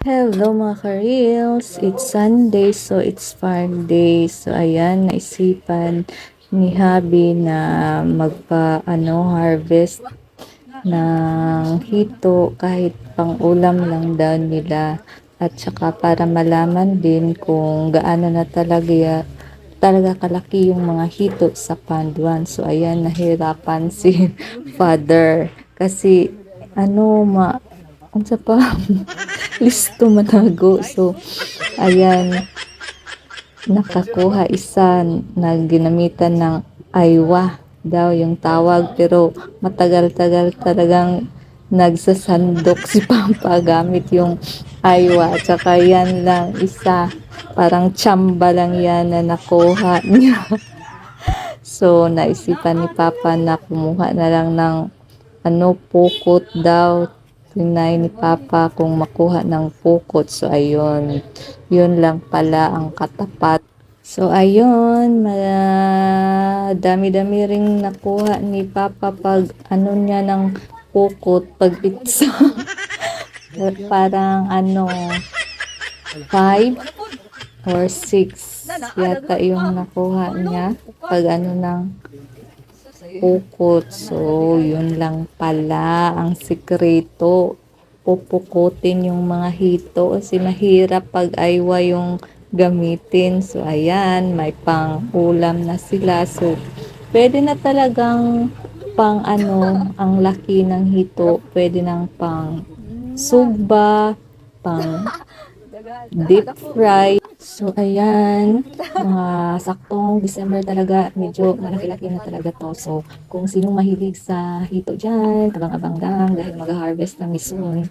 Hello mga ka-reels! It's Sunday, so it's farm day. So ayan, naisipan ni Habi na harvest ng hito kahit pang-ulam lang daw nila. At saka para malaman din kung gaano na talaga kalaki yung mga hito sa pond 1. So ayan, nahirapan si father kasi unsa pa listo manago. So ayan, nakakuha isa na ginamitan ng aywa daw yung tawag, pero matagal-tagal talagang nagsasandok si Papa gamit yung aywa. Tsaka yan lang isa, parang tsamba lang yan na nakuha niya. So naisipan ni Papa na kumuha na lang ng pukot daw. Tinay ni Papa kung makuha ng pukot. So ayun, yun lang pala ang katapat. So ayun, madami-dami ring nakuha ni Papa pag niya ng pukot, pag pizza. Parang 5 or 6 yata yung nakuha niya pag ng pukot. So yun lang pala ang sikreto, pupukutin yung mga hito kasi mahirap pag aywa yung gamitin. So ayan, may pang ulam na sila. So pwede na talagang pang ang laki ng hito, pwede nang pang sugba, pang deep fry. So ayan, mga saktong December talaga, medyo malaki-laki na talaga to. So kung sinong mahilig sa hito dyan, abang-abang lang dahil mag-harvest na soon.